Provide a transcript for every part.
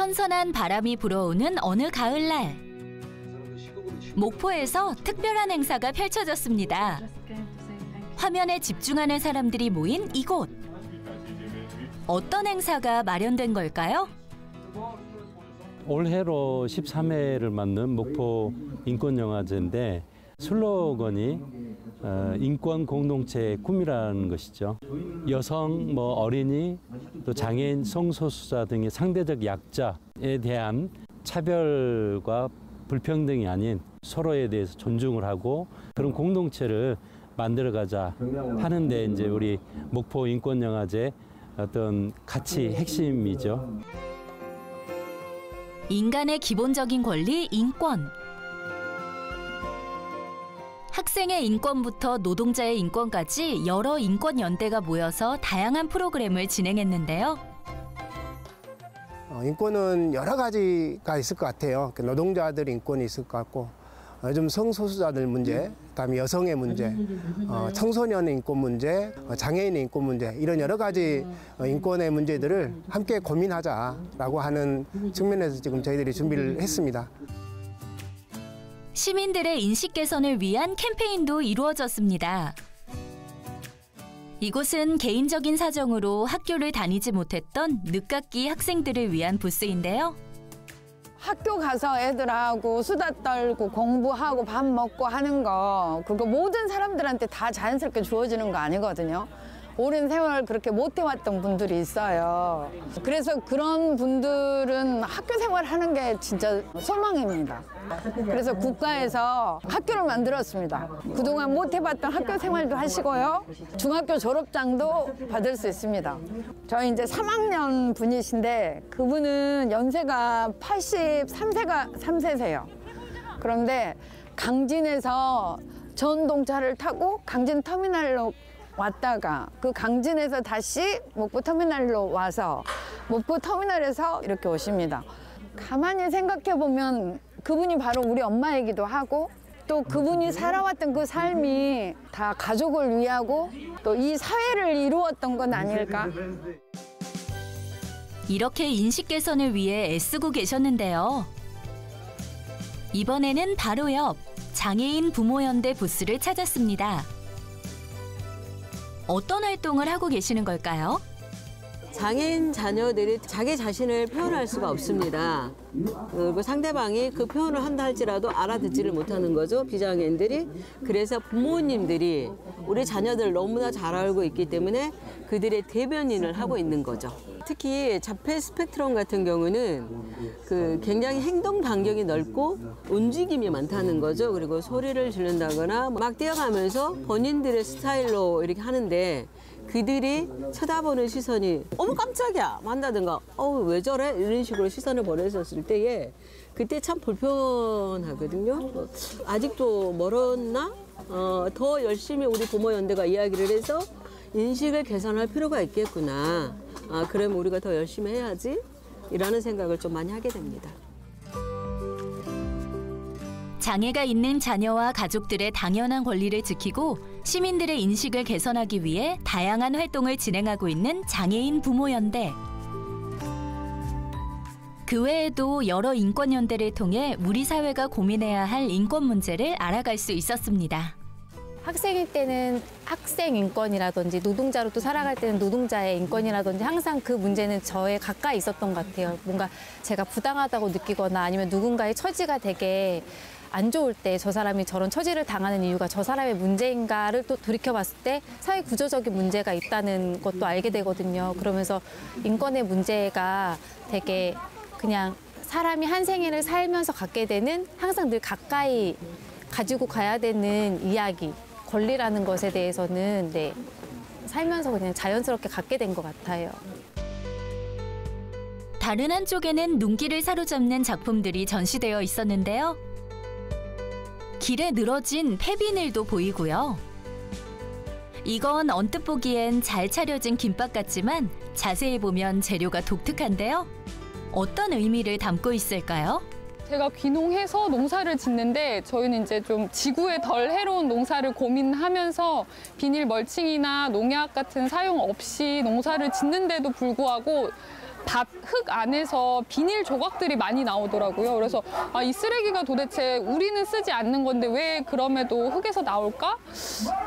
선선한 바람이 불어오는 어느 가을날. 목포에서 특별한 행사가 펼쳐졌습니다. 화면에 집중하는 사람들이 모인 이곳. 어떤 행사가 마련된 걸까요? 올해로 13회를 맞는 목포 인권영화제인데 슬로건이 인권 공동체의 꿈이라는 것이죠. 여성, 어린이, 또 장애인, 성소수자 등의 상대적 약자에 대한 차별과 불평등이 아닌 서로에 대해서 존중을 하고 그런 공동체를 만들어가자 하는데 이제 우리 목포 인권영화제 어떤 가치 핵심이죠. 인간의 기본적인 권리, 인권. 학생의 인권부터 노동자의 인권까지 여러 인권연대가 모여서 다양한 프로그램을 진행했는데요. 인권은 여러 가지가 있을 것 같아요. 노동자들 인권이 있을 것 같고, 요즘 성소수자들 문제, 그다음에 여성의 문제, 청소년의 인권 문제, 장애인의 인권 문제, 이런 여러 가지 인권의 문제들을 함께 고민하자라고 하는 측면에서 지금 저희들이 준비를 했습니다. 시민들의 인식 개선을 위한 캠페인도 이루어졌습니다. 이곳은 개인적인 사정으로 학교를 다니지 못했던 늦깎이 학생들을 위한 부스인데요. 학교 가서 애들하고 수다 떨고 공부하고 밥 먹고 하는 거, 그거 모든 사람들한테 다 자연스럽게 주어지는 거 아니거든요. 오랜 세월 그렇게 못 해왔던 분들이 있어요. 그래서 그런 분들은 학교 생활하는 게 진짜 소망입니다. 그래서 국가에서 학교를 만들었습니다. 그동안 못 해봤던 학교 생활도 하시고요. 중학교 졸업장도 받을 수 있습니다. 저희 이제 3학년 분이신데 그분은 연세가 83세세요. 그런데 강진에서 전동차를 타고 강진 터미널로 왔다가 그 강진에서 다시 목포 터미널로 와서 목포 터미널에서 이렇게 오십니다. 가만히 생각해 보면 그분이 바로 우리 엄마이기도 하고 또 그분이 살아왔던 그 삶이 다 가족을 위하고 또 이 사회를 이루었던 건 아닐까? 이렇게 인식 개선을 위해 애쓰고 계셨는데요. 이번에는 바로 옆 장애인 부모연대 부스를 찾았습니다. 어떤 활동을 하고 계시는 걸까요? 장애인 자녀들이 자기 자신을 표현할 수가 없습니다. 그리고 상대방이 그 표현을 한다 할지라도 알아듣지를 못하는 거죠, 비장애인들이. 그래서 부모님들이 우리 자녀들 너무나 잘 알고 있기 때문에 그들의 대변인을 하고 있는 거죠. 특히 자폐 스펙트럼 같은 경우는 굉장히 행동 반경이 넓고 움직임이 많다는 거죠. 그리고 소리를 지른다거나 막 뛰어가면서 본인들의 스타일로 이렇게 하는데 그들이 쳐다보는 시선이 어머 깜짝이야 한다든가 왜 저래? 이런 식으로 시선을 보냈었을 때에 그때 참 불편하거든요. 아직도 멀었나? 더 열심히 우리 부모연대가 이야기를 해서 인식을 개선할 필요가 있겠구나. 그럼 우리가 더 열심히 해야지 이라는 생각을 좀 많이 하게 됩니다. 장애가 있는 자녀와 가족들의 당연한 권리를 지키고 시민들의 인식을 개선하기 위해 다양한 활동을 진행하고 있는 장애인 부모연대. 그 외에도 여러 인권연대를 통해 우리 사회가 고민해야 할 인권 문제를 알아갈 수 있었습니다. 학생일 때는 학생 인권이라든지 노동자로 또 살아갈 때는 노동자의 인권이라든지 항상 그 문제는 저에 가까이 있었던 것 같아요. 뭔가 제가 부당하다고 느끼거나 아니면 누군가의 처지가 되게 안 좋을 때 저 사람이 저런 처지를 당하는 이유가 저 사람의 문제인가를 또 돌이켜봤을 때 사회 구조적인 문제가 있다는 것도 알게 되거든요. 그러면서 인권의 문제가 되게 그냥 사람이 한 생애를 살면서 갖게 되는 항상 늘 가까이 가지고 가야 되는 이야기, 권리라는 것에 대해서는 살면서 그냥 자연스럽게 갖게 된 것 같아요. 다른 한쪽에는 눈길을 사로잡는 작품들이 전시되어 있었는데요. 길에 늘어진 폐비닐도 보이고요. 이건 언뜻 보기엔 잘 차려진 김밥 같지만 자세히 보면 재료가 독특한데요. 어떤 의미를 담고 있을까요? 제가 귀농해서 농사를 짓는데 저희는 이제 좀 지구에 덜 해로운 농사를 고민하면서 비닐 멀칭이나 농약 같은 사용 없이 농사를 짓는데도 불구하고 흙 안에서 비닐 조각들이 많이 나오더라고요. 그래서 이 쓰레기가 도대체 우리는 쓰지 않는 건데 왜 그럼에도 흙에서 나올까?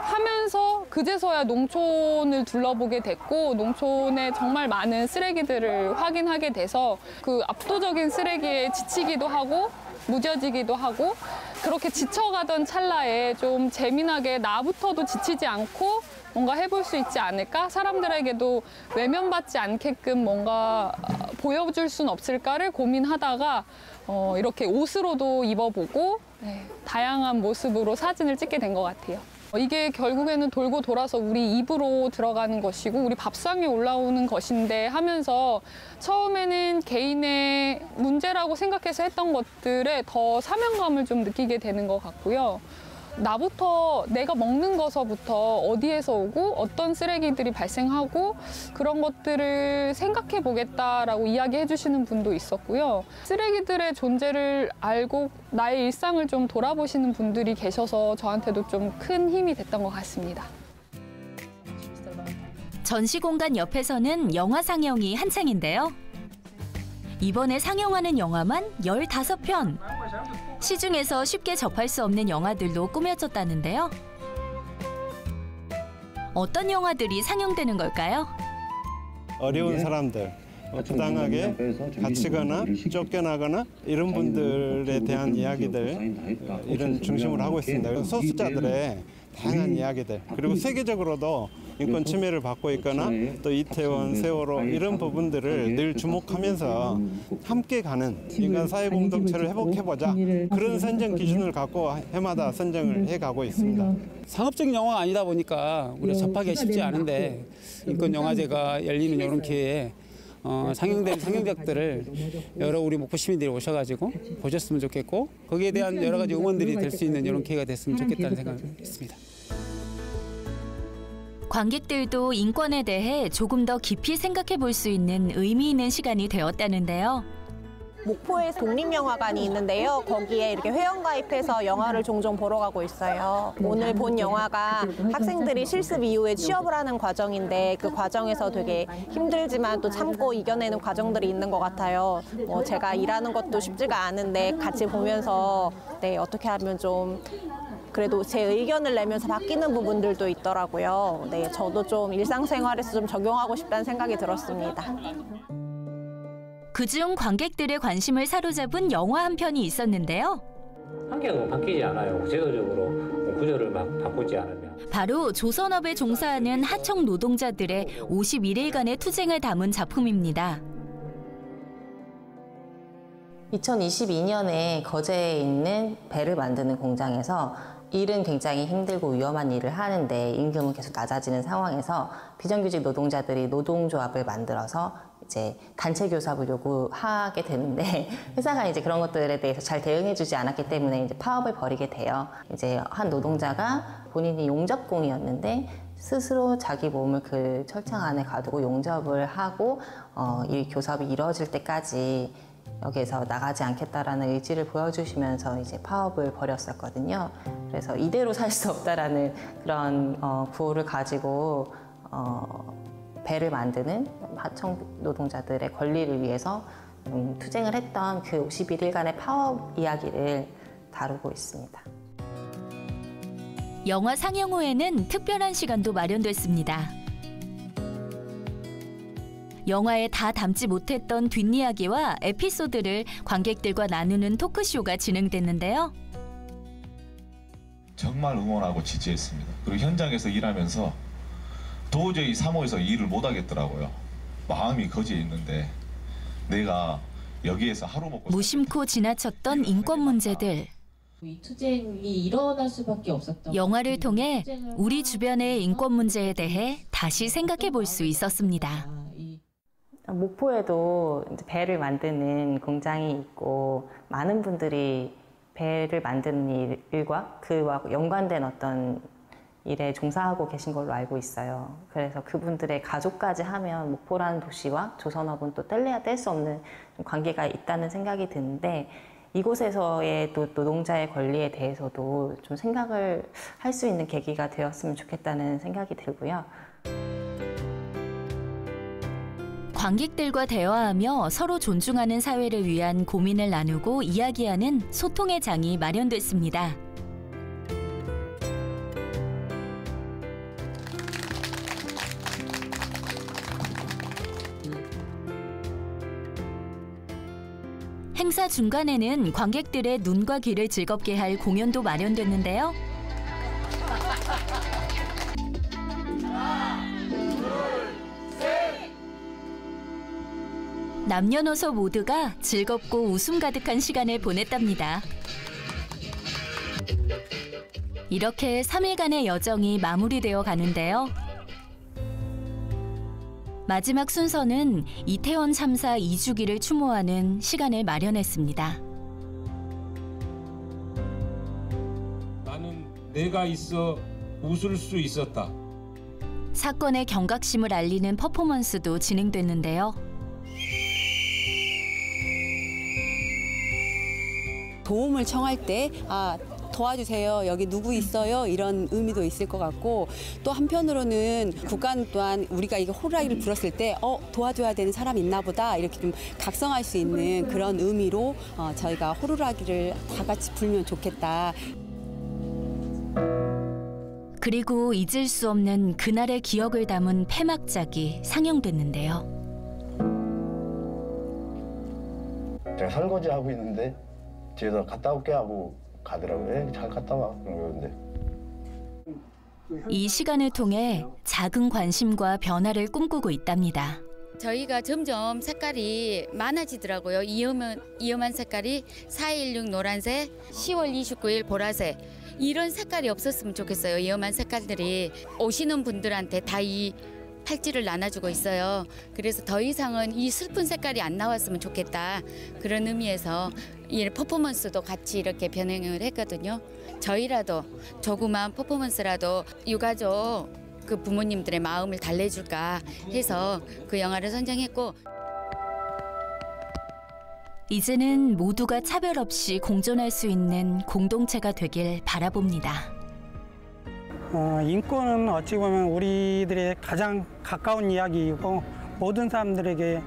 하면서 그제서야 농촌을 둘러보게 됐고 농촌에 정말 많은 쓰레기들을 확인하게 돼서 그 압도적인 쓰레기에 지치기도 하고 무뎌지기도 하고 그렇게 지쳐가던 찰나에 좀 재미나게 나부터도 지치지 않고 뭔가 해볼 수 있지 않을까? 사람들에게도 외면받지 않게끔 뭔가 보여줄 수는 없을까를 고민하다가 이렇게 옷으로도 입어보고 다양한 모습으로 사진을 찍게 된 것 같아요. 이게 결국에는 돌고 돌아서 우리 입으로 들어가는 것이고 우리 밥상에 올라오는 것인데 하면서 처음에는 개인의 문제라고 생각해서 했던 것들에 더 사명감을 좀 느끼게 되는 것 같고요. 나부터 내가 먹는 것서부터 어디에서 오고 어떤 쓰레기들이 발생하고 그런 것들을 생각해 보겠다라고 이야기해 주시는 분도 있었고요. 쓰레기들의 존재를 알고 나의 일상을 좀 돌아보시는 분들이 계셔서 저한테도 좀 큰 힘이 됐던 것 같습니다. 전시공간 옆에서는 영화 상영이 한창인데요. 이번에 상영하는 영화만 15편. 시중에서 쉽게 접할 수 없는 영화들로 꾸며졌다는데요. 어떤 영화들이 상영되는 걸까요? 어려운 사람들, 부당하게 갇히거나 쫓겨나거나 이런 분들에 대한 이야기들 이런 중심으로 하고 있습니다. 소수자들의 다양한 이야기들 그리고 세계적으로도 인권 침해를 받고 있거나 또 이태원, 세월호 이런 부분들을 늘 주목하면서 함께 가는 인간 사회 공동체를 회복해보자 그런 선정 기준을 갖고 해마다 선정을 해가고 있습니다. 상업적인 영화가 아니다 보니까 우리가 접하기가 쉽지 않은데 인권 영화제가 열리는 이런 기회에 상영된 상영작들을 여러 우리 목포 시민들이 오셔가지고 보셨으면 좋겠고 거기에 대한 여러 가지 응원들이 될 수 있는 이런 기회가 됐으면 좋겠다는 생각이 있습니다. 관객들도 인권에 대해 조금 더 깊이 생각해 볼 수 있는 의미 있는 시간이 되었다는데요. 목포에 독립영화관이 있는데요. 거기에 이렇게 회원가입해서 영화를 종종 보러 가고 있어요. 오늘 본 영화가 학생들이 실습 이후에 취업을 하는 과정인데 그 과정에서 되게 힘들지만 또 참고 이겨내는 과정들이 있는 것 같아요. 제가 일하는 것도 쉽지가 않은데 같이 보면서 어떻게 하면 좀 그래도 제 의견을 내면서 바뀌는 부분들도 있더라고요. 저도 좀 일상생활에서 좀 적용하고 싶다는 생각이 들었습니다. 그중 관객들의 관심을 사로잡은 영화 한 편이 있었는데요. 환경은 바뀌지 않아요. 구체적으로 구조를 막 바꾸지 않으면. 바로 조선업에 종사하는 하청 노동자들의 51일간의 투쟁을 담은 작품입니다. 2022년에 거제에 있는 배를 만드는 공장에서 일은 굉장히 힘들고 위험한 일을 하는데 임금은 계속 낮아지는 상황에서 비정규직 노동자들이 노동조합을 만들어서 이제 단체 교섭을 요구하게 되는데 회사가 이제 그런 것들에 대해서 잘 대응해주지 않았기 때문에 이제 파업을 벌이게 돼요. 이제 한 노동자가 본인이 용접공이었는데 스스로 자기 몸을 그 철창 안에 가두고 용접을 하고 이 교섭이 이루어질 때까지 여기에서 나가지 않겠다라는 의지를 보여주시면서 이제 파업을 벌였었거든요. 그래서 이대로 살 수 없다라는 그런 구호를 가지고 배를 만드는 하청 노동자들의 권리를 위해서 투쟁을 했던 그 51일간의 파업 이야기를 다루고 있습니다. 영화 상영 후에는 특별한 시간도 마련됐습니다. 영화에 다 담지 못했던 뒷이야기와 에피소드를 관객들과 나누는 토크쇼가 진행됐는데요. 정말 응원하고 지지했습니다. 그리고 현장에서 일하면서 도저히 사무에서 일을 못 하겠더라고요. 마음이 거지에 있는데 내가 여기에서 하루 먹고 무심코 지나쳤던 인권 문제들. 이 투쟁이 일어날 수밖에 없었던 영화를 통해 우리 주변의 인권 문제에 대해 다시 생각해 볼 수 있었습니다. 목포에도 이제 배를 만드는 공장이 있고 많은 분들이 배를 만드는 일과 그와 연관된 어떤 일에 종사하고 계신 걸로 알고 있어요. 그래서 그분들의 가족까지 하면 목포라는 도시와 조선업은 또 뗄래야 뗄 수 없는 관계가 있다는 생각이 드는데 이곳에서의 또 노동자의 권리에 대해서도 좀 생각을 할 수 있는 계기가 되었으면 좋겠다는 생각이 들고요. 관객들과 대화하며 서로 존중하는 사회를 위한 고민을 나누고 이야기하는 소통의 장이 마련됐습니다. 행사 중간에는 관객들의 눈과 귀를 즐겁게 할 공연도 마련됐는데요. 남녀노소 모두가 즐겁고 웃음 가득한 시간을 보냈답니다. 이렇게 3일간의 여정이 마무리되어 가는데요. 마지막 순서는 이태원 참사 2주기를 추모하는 시간을 마련했습니다. 나는 내가 있어 웃을 수 있었다. 사건의 경각심을 알리는 퍼포먼스도 진행됐는데요. 도움을 청할 때 도와주세요. 여기 누구 있어요? 이런 의미도 있을 것 같고 또 한편으로는 국간 또한 우리가 이거 호루라기를 불었을 때 도와줘야 되는 사람이 있나 보다 이렇게 좀 각성할 수 있는 그런 의미로 저희가 호루라기를 다 같이 불면 좋겠다. 그리고 잊을 수 없는 그날의 기억을 담은 폐막작이 상영됐는데요. 제가 설거지하고 있는데 뒤에서 갔다 올게 하고 가더라고요. 잘 갔다 와. 그러는데. 이 시간을 통해 작은 관심과 변화를 꿈꾸고 있답니다. 저희가 점점 색깔이 많아지더라고요. 위험한 색깔이 4.16 노란색, 10월 29일 보라색 이런 색깔이 없었으면 좋겠어요. 위험한 색깔들이 오시는 분들한테 다 이 팔찌를 나눠주고 있어요. 그래서 더 이상은 이 슬픈 색깔이 안 나왔으면 좋겠다. 그런 의미에서 이 퍼포먼스도 같이 이렇게 변형을 했거든요. 저희라도 조그만 퍼포먼스라도 유가족 그 부모님들의 마음을 달래줄까 해서 그 영화를 선정했고 이제는 모두가 차별 없이 공존할 수 있는 공동체가 되길 바라봅니다. 인권은 어찌 보면 우리들의 가장 가까운 이야기이고 모든 사람들에게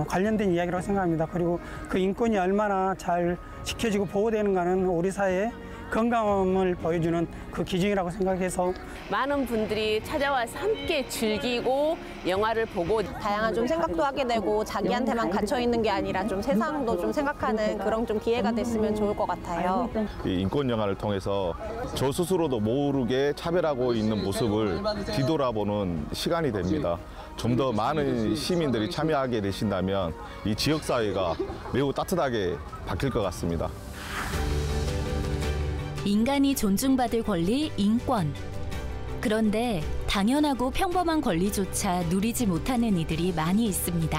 관련된 이야기라고 생각합니다. 그리고 그 인권이 얼마나 잘 지켜지고 보호되는가는 우리 사회의 건강함을 보여주는 그 기준이라고 생각해서 많은 분들이 찾아와서 함께 즐기고 영화를 보고 다양한 좀 생각도 하게 되고 자기한테만 갇혀 있는 게 아니라 좀 세상도 좀 생각하는 그런 좀 기회가 됐으면 좋을 것 같아요. 이 인권 영화를 통해서 저 스스로도 모르게 차별하고 있는 모습을 뒤돌아보는 시간이 됩니다. 좀 더 많은 시민들이 참여하게 되신다면 이 지역사회가 매우 따뜻하게 바뀔 것 같습니다. 인간이 존중받을 권리, 인권. 그런데 당연하고 평범한 권리조차 누리지 못하는 이들이 많이 있습니다.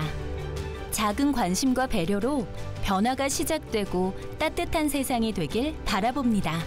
작은 관심과 배려로 변화가 시작되고 따뜻한 세상이 되길 바라봅니다.